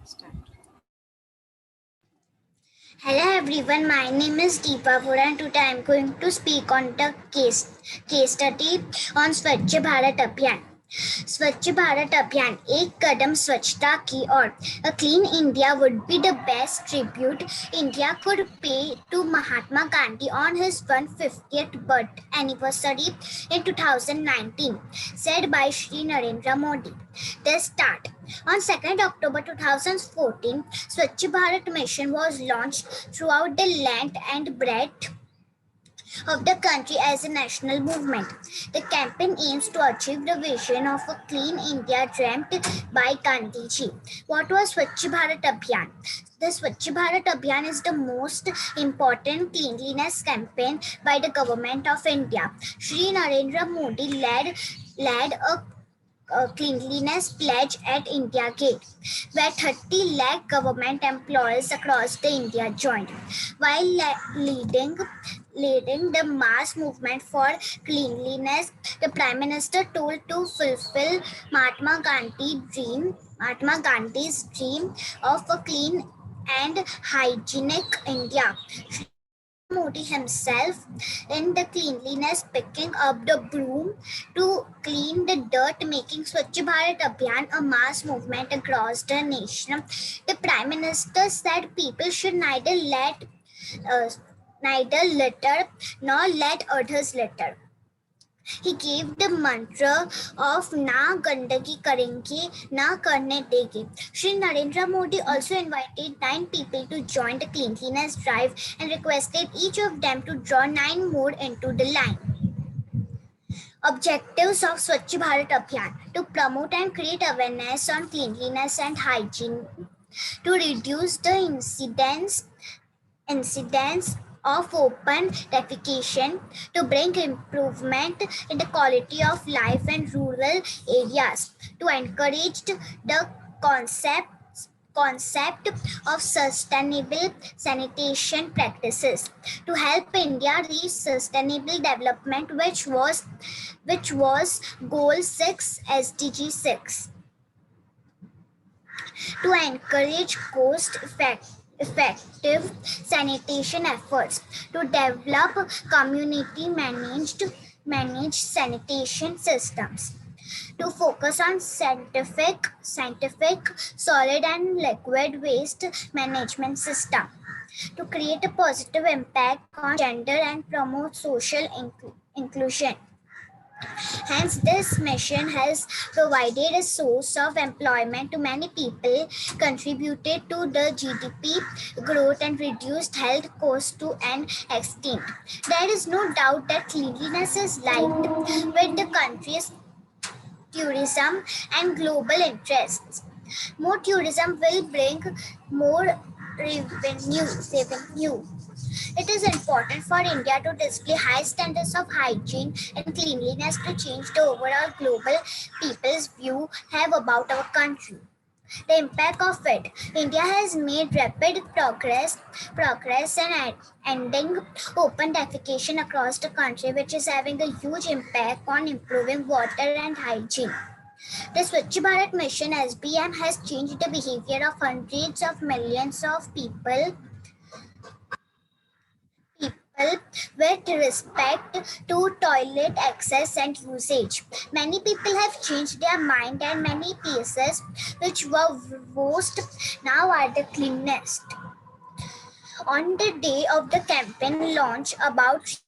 Start. Hello everyone, my name is Deepa Vora and today I am going to speak on the case study on Swachh Bharat Abhiyan. स्वच्छ भारत अभियान एक कदम स्वच्छता की ओर. A clean India would be the best tribute India could pay to Mahatma Gandhi on his 150th birth anniversary in 2019, said by Shri Narendra Modi. The start. On 2nd October 2014, Swachh Bharat mission was launched throughout the length and breadth of the country as a national movement. The campaign aims to achieve the vision of a clean India dreamt by Gandhiji. What was Swachh Bharat Abhiyan? The Swachh Bharat Abhiyan is the most important cleanliness campaign by the government of India. Shri Narendra Modi led a cleanliness pledge at India Gate, where 30 lakh government employees across the India joined. While leading the mass movement for cleanliness, the Prime Minister told to fulfill Mahatma Gandhi's dream of a clean and hygienic India. Modi himself in the cleanliness, picking up the broom to clean the dirt, making Swachh Bharat Abhiyan a mass movement across the nation. The Prime Minister said people should neither litter nor let others litter. He gave the mantra of Na Gandagi Karenge, Na Karne Dege. Shri Narendra Modi also invited 9 people to join the cleanliness drive and requested each of them to draw 9 more into the line. Objectives of Swachh Bharat Abhiyan: to promote and create awareness on cleanliness and hygiene, to reduce the incidence of open defecation, to bring improvement in the quality of life in rural areas, to encourage the concept of sustainable sanitation practices, to help India reach sustainable development, which was goal 6 SDG 6, to encourage effective sanitation efforts, to develop community managed sanitation systems, to focus on scientific solid and liquid waste management system, to create a positive impact on gender and promote social inclusion. Hence, this mission has provided a source of employment to many people, contributed to the GDP growth, and reduced health costs to an extent. There is no doubt that cleanliness is linked with the country's tourism and global interests. More tourism will bring more revenue. It is important for India to display high standards of hygiene and cleanliness to change the overall global people's view have about our country. The impact of it. India has made rapid progress in ending open defecation across the country, which is having a huge impact on improving water and hygiene. The Swachh Bharat Mission SBM has changed the behavior of hundreds of millions of people with respect to toilet access and usage. Many people have changed their mind, and many places which were worst now are the cleanest. On the day of the campaign launch, about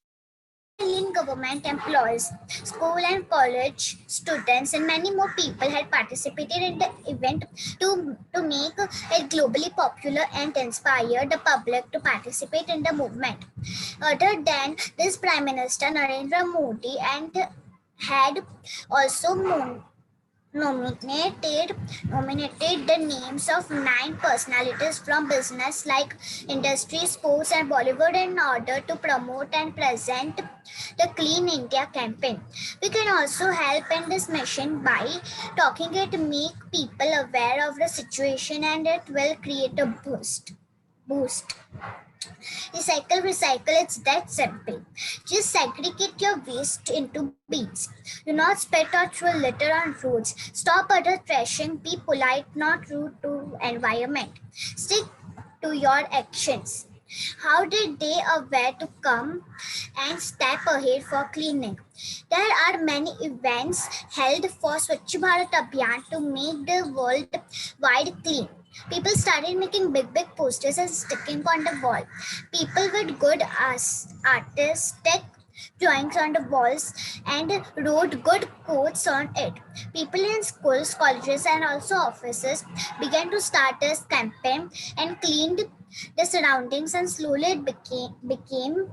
million government employees, school and college students, and many more people had participated in the event to make it globally popular and inspire the public to participate in the movement. Other than this, Prime Minister Narendra Modi and had also nominated the names of 9 personalities from business like industry, sports, and Bollywood in order to promote and present the Clean India campaign. We can also help in this mission by talking it, make people aware of the situation, and it will create a boost. Recycle, recycle, it's that simple. Just segregate your waste into bins. Do not spit or throw litter on roads. Stop other trashing. Be polite, not rude to environment. Stick to your actions. How did they aware to come and step ahead for cleaning? There are many events held for Swachh Bharat Abhiyan to make the world wide clean. People started making big posters and sticking on the wall. People with good artistic drawings on the walls and wrote good quotes on it. People in schools, colleges, and also offices began to start this campaign and cleaned the surroundings, and slowly it became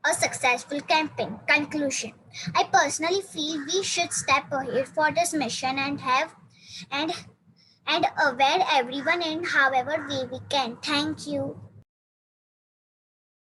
a successful campaign. Conclusion: I personally feel we should step ahead for this mission and have and and aware everyone in however way we can. Thank you.